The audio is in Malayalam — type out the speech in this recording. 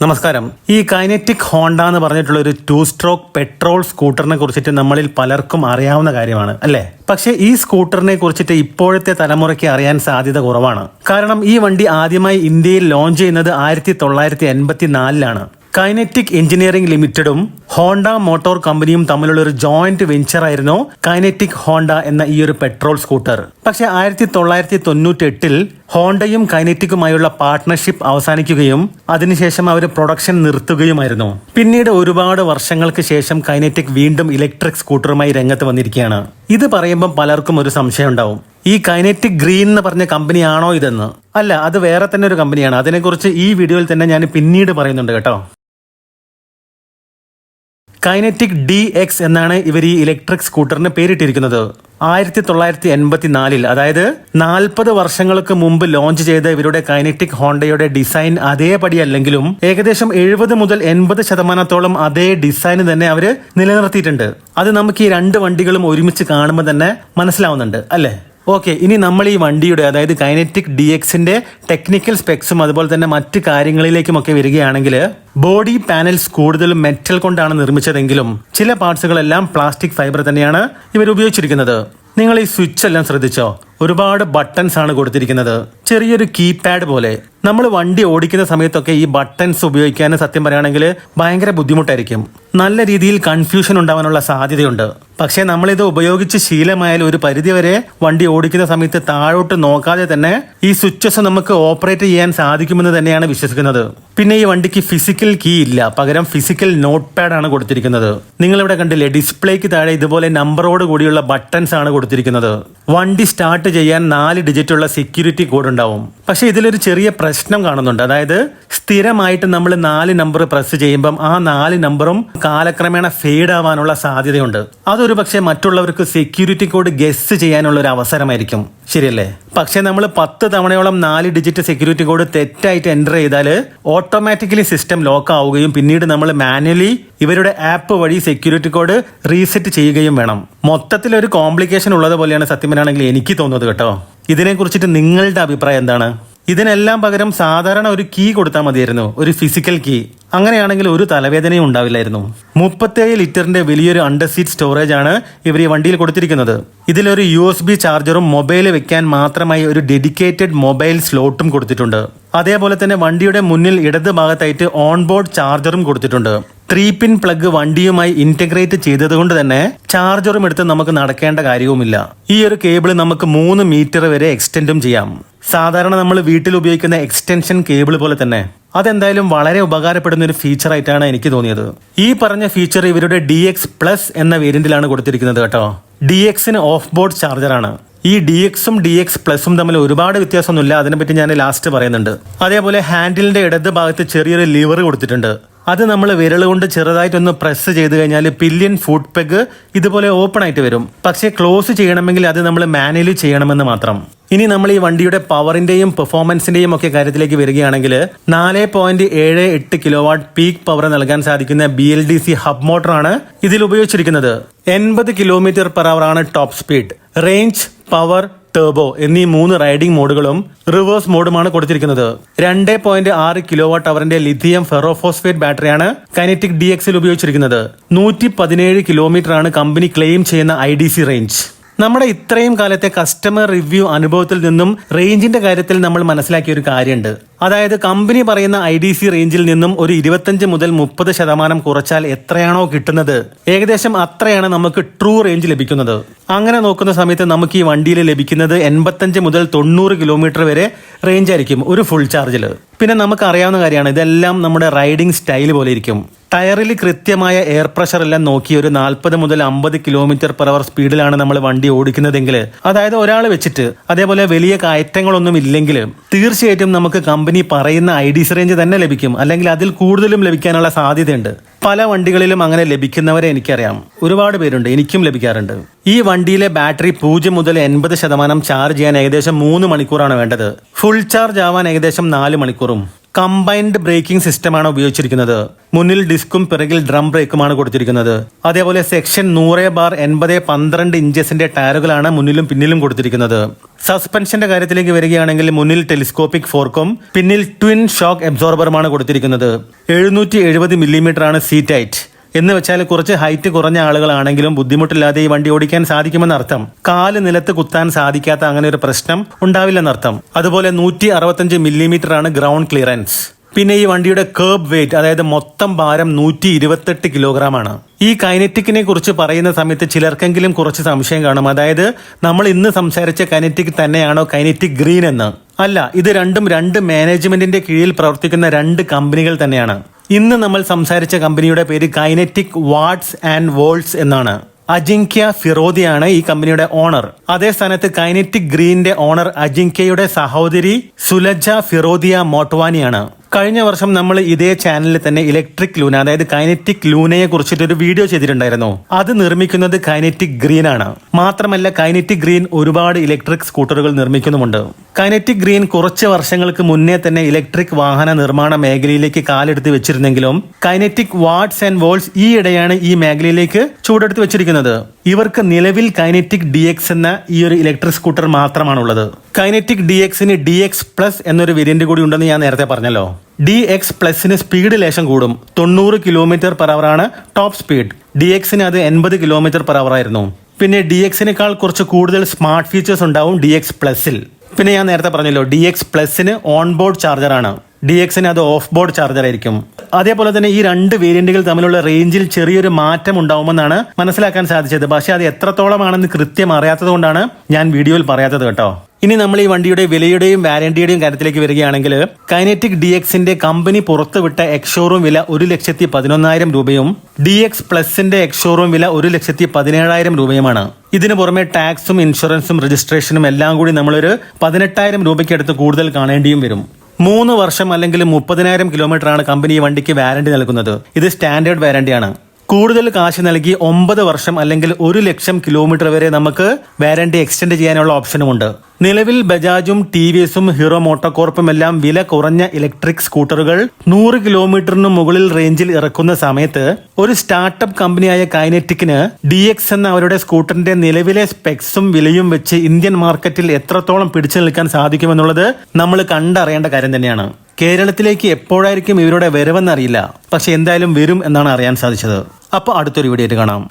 നമസ്കാരം. ഈ കൈനറ്റിക് ഹോണ്ട എന്ന് പറഞ്ഞിട്ടുള്ള ഒരു 2 സ്ട്രോക്ക് പെട്രോൾ സ്കൂട്ടറിനെ കുറിച്ചിട്ട് നമ്മളിൽ പലർക്കും അറിയാവുന്ന കാര്യമാണ് അല്ലേ? പക്ഷേ ഈ സ്കൂട്ടറിനെ കുറിച്ചിട്ട് ഇപ്പോഴത്തെ തലമുറയ്ക്ക് അറിയാൻ സാധ്യത കുറവാണ്. കാരണം ഈ വണ്ടി ആദ്യമായി ഇന്ത്യയിൽ ലോഞ്ച് ചെയ്യുന്നത് 1984-ലാണ്. കൈനറ്റിക് എഞ്ചിനീയറിംഗ് ലിമിറ്റഡും ഹോണ്ട മോട്ടോർ കമ്പനിയും തമ്മിലുള്ള ഒരു ജോയിന്റ് വെഞ്ചർ ആയിരുന്നു കൈനറ്റിക് ഹോണ്ട എന്ന ഈ ഒരു പെട്രോൾ സ്കൂട്ടർ. പക്ഷെ 1998-ൽ ഹോണ്ടയും കൈനറ്റിക്കുമായുള്ള പാർട്ട്ണർഷിപ്പ് അവസാനിക്കുകയും അതിനുശേഷം അവർ പ്രൊഡക്ഷൻ നിർത്തുകയുമായിരുന്നു. പിന്നീട് ഒരുപാട് വർഷങ്ങൾക്ക് ശേഷം കൈനറ്റിക് വീണ്ടും ഇലക്ട്രിക് സ്കൂട്ടറുമായി രംഗത്ത് വന്നിരിക്കുകയാണ്. ഇത് പറയുമ്പോൾ പലർക്കും ഒരു സംശയം ഉണ്ടാവും, ഈ കൈനറ്റിക് ഗ്രീൻ എന്ന് പറഞ്ഞ കമ്പനിയാണോ ഇതെന്ന്. അല്ല, അത് വേറെ തന്നെ ഒരു കമ്പനിയാണ്. അതിനെക്കുറിച്ച് ഈ വീഡിയോയിൽ തന്നെ ഞാൻ പിന്നീട് പറയുന്നുണ്ട് കേട്ടോ. കൈനറ്റിക് DX എന്നാണ് ഇവർ ഈ ഇലക്ട്രിക് സ്കൂട്ടറിന് പേരിട്ടിരിക്കുന്നത്. 1984, അതായത് 40 വർഷങ്ങൾക്ക് മുമ്പ് ലോഞ്ച് ചെയ്ത ഇവരുടെ കൈനറ്റിക് ഹോണ്ടയുടെ ഡിസൈൻ അതേപടി അല്ലെങ്കിലും ഏകദേശം 70 മുതൽ 80% അതേ ഡിസൈൻ തന്നെ അവര് നിലനിർത്തിയിട്ടുണ്ട്. അത് നമുക്ക് ഈ രണ്ട് വണ്ടികളും ഒരുമിച്ച് കാണുമ്പോൾ തന്നെ മനസ്സിലാവുന്നുണ്ട് അല്ലേ? ഓക്കെ, ഇനി നമ്മൾ ഈ വണ്ടിയുടെ അതായത് കൈനറ്റിക് DXന്റെ ടെക്നിക്കൽ സ്പെക്സും അതുപോലെ തന്നെ മറ്റ് കാര്യങ്ങളിലേക്കുമൊക്കെ വരികയാണെങ്കിൽ, ബോഡി പാനൽസ് കൂടുതലും മെറ്റൽ കൊണ്ടാണ് നിർമ്മിച്ചതെങ്കിലും ചില പാർട്സുകളെല്ലാം പ്ലാസ്റ്റിക് ഫൈബർ തന്നെയാണ് ഇവർ ഉപയോഗിച്ചിരിക്കുന്നത്. നിങ്ങൾ ഈ സ്വിച്ച് എല്ലാം ശ്രദ്ധിച്ചോ? ഒരുപാട് ബട്ടൺസ് ആണ് കൊടുത്തിരിക്കുന്നത്, ചെറിയൊരു കീപാഡ് പോലെ. നമ്മൾ വണ്ടി ഓടിക്കുന്ന സമയത്തൊക്കെ ഈ ബട്ടൺസ് ഉപയോഗിക്കാൻ സത്യം പറയുകയാണെങ്കിൽ ഭയങ്കര ബുദ്ധിമുട്ടായിരിക്കും. നല്ല രീതിയിൽ കൺഫ്യൂഷൻ ഉണ്ടാവാനുള്ള സാധ്യതയുണ്ട്. പക്ഷേ നമ്മളിത് ഉപയോഗിച്ച് ശീലമായാൽ ഒരു പരിധിവരെ വണ്ടി ഓടിക്കുന്ന സമയത്ത് താഴോട്ട് നോക്കാതെ തന്നെ ഈ സ്വിച്ചസ് നമുക്ക് ഓപ്പറേറ്റ് ചെയ്യാൻ സാധിക്കുമെന്ന് തന്നെയാണ് വിശ്വസിക്കുന്നത്. പിന്നെ ഈ വണ്ടിക്ക് ഫിസിക്കൽ കീ ഇല്ല, പകരം ഫിസിക്കൽ നോട്ട് പാഡ് ആണ് കൊടുത്തിരിക്കുന്നത്. നിങ്ങളിവിടെ കണ്ടില്ലേ, ഡിസ്പ്ലേക്ക് താഴെ ഇതുപോലെ നമ്പറോട് കൂടിയുള്ള ബട്ടൺസ് ആണ് കൊടുത്തിരിക്കുന്നത്. വണ്ടി സ്റ്റാർട്ട് ചെയ്യാൻ 4 ഡിജിറ്റുള്ള സെക്യൂരിറ്റി കോഡ് ഉണ്ടാവും. പക്ഷെ ഇതിലൊരു ചെറിയ പ്രശ്നം കാണുന്നുണ്ട്. അതായത് സ്ഥിരമായിട്ട് നമ്മൾ 4 നമ്പർ പ്രസ് ചെയ്യുമ്പം ആ 4 നമ്പറും കാലക്രമേണ ഫെയ്ഡ് ആവാനുള്ള സാധ്യതയുണ്ട്. അതൊരു പക്ഷേ മറ്റുള്ളവർക്ക് സെക്യൂരിറ്റി കോഡ് ഗെസ് ചെയ്യാനുള്ള ഒരു അവസരമായിരിക്കും, ശരിയല്ലേ? പക്ഷെ നമ്മൾ 10 തവണയോളം 4 ഡിജിറ്റ് സെക്യൂരിറ്റി കോഡ് തെറ്റായിട്ട് എൻ്റർ ചെയ്താൽ ഓട്ടോമാറ്റിക്കലി സിസ്റ്റം ലോക്ക് ആവുകയും പിന്നീട് നമ്മൾ മാനുവലി ഇവരുടെ ആപ്പ് വഴി സെക്യൂരിറ്റി കോഡ് റീസെറ്റ് ചെയ്യുകയും വേണം. മൊത്തത്തിൽ ഒരു കോംപ്ലിക്കേഷൻ ഉള്ളത് പോലെയാണ് സത്യം പറയുകയാണെങ്കിൽ എനിക്ക് തോന്നുന്നത് കേട്ടോ. ഇതിനെക്കുറിച്ചിട്ട് നിങ്ങളുടെ അഭിപ്രായം എന്താണ്? ഇതിനെല്ലാം പകരം സാധാരണ ഒരു കീ കൊടുത്താൽ മതിയായിരുന്നു, ഒരു ഫിസിക്കൽ കീ. അങ്ങനെയാണെങ്കിൽ ഒരു തലവേദനയും ഉണ്ടാവില്ലായിരുന്നു. 37 ലിറ്ററിന്റെ വലിയൊരു അണ്ടർ സീറ്റ് സ്റ്റോറേജ് ആണ് ഇവർ ഈ വണ്ടിയിൽ കൊടുത്തിരിക്കുന്നത്. ഇതിലൊരു USB ചാർജറും മൊബൈൽ വെക്കാൻ മാത്രമായി ഒരു ഡെഡിക്കേറ്റഡ് മൊബൈൽ സ്ലോട്ടും കൊടുത്തിട്ടുണ്ട്. അതേപോലെ തന്നെ വണ്ടിയുടെ മുന്നിൽ ഇടത് ഭാഗത്തായിട്ട് ഓൺബോർഡ് ചാർജറും കൊടുത്തിട്ടുണ്ട്. 3-പിൻ പ്ലഗ് വണ്ടിയുമായി ഇന്റഗ്രേറ്റ് ചെയ്തതുകൊണ്ട് തന്നെ ചാർജറും എടുത്ത് നമുക്ക് നടക്കേണ്ട കാര്യവുമില്ല. ഈ ഒരു കേബിൾ നമുക്ക് 3 മീറ്റർ വരെ എക്സ്റ്റെൻഡും ചെയ്യാം. സാധാരണ നമ്മൾ വീട്ടിൽ ഉപയോഗിക്കുന്ന എക്സ്റ്റൻഷൻ കേബിൾ പോലെ തന്നെ. അതെന്തായാലും വളരെ ഉപകാരപ്പെടുന്ന ഒരു ഫീച്ചർ ആയിട്ടാണ് എനിക്ക് തോന്നിയത്. ഈ പറഞ്ഞ ഫീച്ചർ ഇവരുടെ DX+ എന്ന വേരിയന്റിലാണ് കൊടുത്തിരിക്കുന്നത് കേട്ടോ. DXന് ഓഫ് ബോർഡ് ചാർജറാണ്. ഈ DXും DX+ഉം തമ്മിൽ ഒരുപാട് വ്യത്യാസമൊന്നുമില്ല, അതിനെപ്പറ്റി ഞാൻ ലാസ്റ്റ് പറയുന്നുണ്ട്. അതേപോലെ ഹാൻഡിലിന്റെ ഇടത് ഭാഗത്ത് ചെറിയൊരു ലിവർ കൊടുത്തിട്ടുണ്ട്. അത് നമ്മൾ വിരൽ കൊണ്ട് ചെറുതായിട്ടൊന്ന് പ്രസ് ചെയ്ത് കഴിഞ്ഞാൽ പില്യൻ ഫുഡ് പെഗ് ഇതുപോലെ ഓപ്പൺ ആയിട്ട് വരും. പക്ഷേ ക്ലോസ് ചെയ്യണമെങ്കിൽ അത് നമ്മൾ മാനുവലി ചെയ്യണമെന്ന് മാത്രം. ഇനി നമ്മൾ ഈ വണ്ടിയുടെ പവറിന്റെയും പെർഫോമൻസിന്റെയും ഒക്കെ കാര്യത്തിലേക്ക് വരികയാണെങ്കിൽ 4.78 കിലോവാട്ട് പീക്ക് പവർ നൽകാൻ സാധിക്കുന്ന BLDC ഹബ് മോട്ടറാണ് ഇതിൽ ഉപയോഗിച്ചിരിക്കുന്നത്. 80 km/h ആണ് top speed. Range, power, turbo എന്നീ 3 റൈഡിംഗ് മോഡുകളും റിവേഴ്സ് മോഡുമാണ് കൊടുത്തിരിക്കുന്നത്. 2.6 kWh ലിഥിയം ഫെറോഫോസ്ഫേറ്റ് ബാറ്ററിയാണ് കൈനറ്റിക് DXൽ ഉപയോഗിച്ചിരിക്കുന്നത്. 117 km ആണ് കമ്പനി ക്ലെയിം ചെയ്യുന്ന IDC റേഞ്ച്. നമ്മുടെ ഇത്രയും കാലത്തെ കസ്റ്റമർ റിവ്യൂ അനുഭവത്തിൽ നിന്നും റേഞ്ചിന്റെ കാര്യത്തിൽ നമ്മൾ മനസ്സിലാക്കിയ ഒരു കാര്യമുണ്ട്. അതായത് കമ്പനി പറയുന്ന IDC റേഞ്ചിൽ നിന്നും ഒരു 25 മുതൽ 30% കുറച്ചാൽ എത്രയാണോ കിട്ടുന്നത് ഏകദേശം അത്രയാണ് നമുക്ക് ട്രൂ റേഞ്ച് ലഭിക്കുന്നത്. അങ്ങനെ നോക്കുന്ന സമയത്ത് നമുക്ക് ഈ വണ്ടിയിൽ ലഭിക്കുന്നത് 85 മുതൽ 90 കിലോമീറ്റർ വരെ റേഞ്ച് ആയിരിക്കും ഒരു ഫുൾ ചാർജിൽ. പിന്നെ നമുക്ക് അറിയാവുന്ന കാര്യമാണ്, ഇതെല്ലാം നമ്മുടെ റൈഡിംഗ് സ്റ്റൈൽ പോലെ ഇരിക്കും. ടയറിൽ കൃത്യമായ എയർ പ്രഷർ എല്ലാം നോക്കി ഒരു 40 മുതൽ 50 km/h സ്പീഡിലാണ് നമ്മൾ വണ്ടി ഓടിക്കുന്നതെങ്കിൽ, അതായത് ഒരാൾ വെച്ചിട്ട് അതേപോലെ വലിയ കയറ്റങ്ങളൊന്നും ഇല്ലെങ്കിൽ തീർച്ചയായിട്ടും നമുക്ക് കമ്പനി പറയുന്ന IDC റേഞ്ച് തന്നെ ലഭിക്കും, അല്ലെങ്കിൽ അതിൽ കൂടുതലും ലഭിക്കാനുള്ള സാധ്യതയുണ്ട്. പല വണ്ടികളിലും അങ്ങനെ ലഭിക്കുന്നവരെ എനിക്കറിയാം, ഒരുപാട് പേരുണ്ട്, എനിക്കും ലഭിക്കാറുണ്ട്. ഈ വണ്ടിയിലെ ബാറ്ററി 0 മുതൽ 80% ചാർജ് ചെയ്യാൻ ഏകദേശം 3 മണിക്കൂറാണ് വേണ്ടത്. ഫുൾ ചാർജ് ആവാൻ ഏകദേശം 4 മണിക്കൂറും. കമ്പൈൻഡ് ബ്രേക്കിംഗ് സിസ്റ്റമാണ് ഉപയോഗിച്ചിരിക്കുന്നത്. മുന്നിൽ ഡിസ്കും പിറകിൽ ഡ്രം ബ്രേക്കുമാണ് കൊടുത്തിരിക്കുന്നത്. അതേപോലെ സെക്ഷൻ 100/80/12 ഇഞ്ചസിന്റെ ടയറുകളാണ് മുന്നിലും പിന്നിലും കൊടുത്തിരിക്കുന്നത്. സസ്പെൻഷന്റെ കാര്യത്തിലേക്ക് വരികയാണെങ്കിൽ മുന്നിൽ ടെലിസ്കോപ്പിക് ഫോർക്കും പിന്നിൽ ട്വിൻ ഷോക്ക് അബ്സോർബറുമാണ് കൊടുത്തിരിക്കുന്നത്. 770 മില്ലിമീറ്റർ ആണ് സീറ്റ് ഹൈറ്റ്. എന്ന് വെച്ചാൽ കുറച്ച് ഹൈറ്റ് കുറഞ്ഞ ആളുകളാണെങ്കിലും ബുദ്ധിമുട്ടില്ലാതെ ഈ വണ്ടി ഓടിക്കാൻ സാധിക്കുമെന്നർത്ഥം. കാല് നിലത്ത് കുത്താൻ സാധിക്കാത്ത അങ്ങനെ ഒരു പ്രശ്നം ഉണ്ടാവില്ലെന്നർത്ഥം. അതുപോലെ 165 മില്ലിമീറ്റർ ആണ് ഗ്രൗണ്ട് ക്ലിയറൻസ്. പിന്നെ ഈ വണ്ടിയുടെ കേർബ് വെയിറ്റ്, അതായത് മൊത്തം ഭാരം 128 കിലോഗ്രാം ആണ്. ഈ കൈനറ്റിക്കിനെ കുറിച്ച് പറയുന്ന സമയത്ത് ചിലർക്കെങ്കിലും കുറച്ച് സംശയം കാണും. അതായത് നമ്മൾ ഇന്ന് സംസാരിച്ച കൈനറ്റിക് തന്നെയാണോ കൈനറ്റിക് ഗ്രീൻ എന്ന്? അല്ല, ഇത് രണ്ടും രണ്ട് മാനേജ്മെന്റിന്റെ കീഴിൽ പ്രവർത്തിക്കുന്ന രണ്ട് കമ്പനികൾ തന്നെയാണ്. ഇന്ന് നമ്മൾ സംസാരിച്ച കമ്പനിയുടെ പേര് കൈനറ്റിക് വാട്ട്സ് ആൻഡ് വോൾട്സ് എന്നാണ്. അജിങ്ക്യ ഫിറോദിയാണ് ഈ കമ്പനിയുടെ ഓണർ. അതേ സ്ഥാനത്ത് കൈനറ്റിക് ഗ്രീന്റെ ഓണർ അജിങ്ക്യയുടെ സഹോദരി സുലജ ഫിറോദിയ മോട്ട്വാനിയാണ്. കഴിഞ്ഞ വർഷം നമ്മൾ ഇതേ ചാനലിൽ തന്നെ ഇലക്ട്രിക് ലൂന, അതായത് കൈനറ്റിക് ലൂനയെ കുറിച്ചിട്ടൊരു വീഡിയോ ചെയ്തിട്ടുണ്ടായിരുന്നു. അത് നിർമ്മിക്കുന്നത് കൈനറ്റിക് ഗ്രീൻ ആണ്. മാത്രമല്ല കൈനറ്റിക് ഗ്രീൻ ഒരുപാട് ഇലക്ട്രിക് സ്കൂട്ടറുകൾ നിർമ്മിക്കുന്നുമുണ്ട്. കൈനറ്റിക് ഗ്രീൻ കുറച്ച് വർഷങ്ങൾക്ക് മുന്നേ തന്നെ ഇലക്ട്രിക് വാഹന നിർമ്മാണ മേഖലയിലേക്ക് കാലെടുത്ത് വെച്ചിരുന്നെങ്കിലും കൈനറ്റിക് വാട്ട്സ് ആൻഡ് വോൾട്സ് ഈയിടെയാണ് ഈ മേഖലയിലേക്ക് ചൂടെടുത്ത് വെച്ചിരിക്കുന്നത്. ഇവർക്ക് നിലവിൽ കൈനറ്റിക് DX എന്ന ഈ ഒരു ഇലക്ട്രിക് സ്കൂട്ടർ മാത്രമാണുള്ളത്. കൈനറ്റിക് DXന് DX പ്ലസ് എന്നൊരു വേരിയന്റ് കൂടി ഉണ്ടെന്ന് ഞാൻ നേരത്തെ പറഞ്ഞല്ലോ. DX പ്ലസിന് സ്പീഡ് ലേശം കൂടും. 90 km/h ആണ് ടോപ്പ് സ്പീഡ്. DXന് അത് 80 km/h ആയിരുന്നു. പിന്നെ DXനേക്കാൾ കുറച്ച് കൂടുതൽ സ്മാർട്ട് ഫീച്ചേഴ്സ് ഉണ്ടാവും DX പ്ലസിൽ. പിന്നെ ഞാൻ നേരത്തെ പറഞ്ഞല്ലോ, DX പ്ലസിന് ഓൺ ബോർഡ് ചാർജറാണ്. DXന് അത് ഓഫ് ബോർഡ് ചാർജർ ആയിരിക്കും. അതേപോലെ തന്നെ ഈ രണ്ട് വേരിയന്റുകൾ തമ്മിലുള്ള റേഞ്ചിൽ ചെറിയൊരു മാറ്റം ഉണ്ടാവുമെന്നാണ് മനസ്സിലാക്കാൻ സാധിച്ചത്. പക്ഷെ അത് എത്രത്തോളമാണെന്ന് കൃത്യം അറിയാത്തത് കൊണ്ടാണ് ഞാൻ വീഡിയോയിൽ പറയാത്തത് കേട്ടോ. ഇനി നമ്മൾ ഈ വണ്ടിയുടെ വിലയുടെയും വാരണ്ടിയുടെയും കാര്യത്തിലേക്ക് വരികയാണെങ്കിൽ കൈനറ്റിക് DXന്റെ കമ്പനി പുറത്തുവിട്ട എക്സ്ഷോറൂം വില 1,11,000 രൂപയും DX പ്ലസിന്റെ എക്സ്ഷോറൂം വില 1,17,000 രൂപയുമാണ്. ഇതിനു പുറമെ ടാക്സും ഇൻഷുറൻസും രജിസ്ട്രേഷനും എല്ലാം കൂടി നമ്മളൊരു 18,000 രൂപയ്ക്ക് അടുത്ത് കൂടുതൽ കാണേണ്ടിയും വരും. 3 വർഷം അല്ലെങ്കിൽ 30,000 കിലോമീറ്ററാണ് കമ്പനി ഈ വണ്ടിക്ക് വാരണ്ടി നൽകുന്നത്. ഇത് സ്റ്റാൻഡേർഡ് വാരണ്ടിയാണ്. കൂടുതൽ കാശ് നൽകി 9 വർഷം അല്ലെങ്കിൽ 1,00,000 കിലോമീറ്റർ വരെ നമുക്ക് വാരണ്ടി എക്സ്റ്റെൻഡ് ചെയ്യാനുള്ള ഓപ്ഷനുമുണ്ട്. നിലവിൽ ബജാജും TVSും ഹീറോ മോട്ടോകോർപ്പും എല്ലാം വില കുറഞ്ഞ ഇലക്ട്രിക് സ്കൂട്ടറുകൾ 100 കിലോമീറ്ററിന് മുകളിൽ റേഞ്ചിൽ ഇറക്കുന്ന സമയത്ത് ഒരു സ്റ്റാർട്ടപ്പ് കമ്പനിയായ കൈനറ്റിക്കിന് DX എന്ന അവരുടെ സ്കൂട്ടറിന്റെ നിലവിലെ സ്പെക്സും വിലയും വെച്ച് ഇന്ത്യൻ മാർക്കറ്റിൽ എത്രത്തോളം പിടിച്ചു നിൽക്കാൻ സാധിക്കുമെന്നുള്ളത് നമ്മൾ കണ്ടറിയേണ്ട കാര്യം തന്നെയാണ്. കേരളത്തിലേക്ക് എപ്പോഴായിരിക്കും ഇവരുടെ വരവെന്നറിയില്ല, പക്ഷെ എന്തായാലും വരും എന്നാണ് അറിയാൻ സാധിച്ചത്. അപ്പോൾ അടുത്തൊരു വീഡിയോ ആയിട്ട് കാണാം.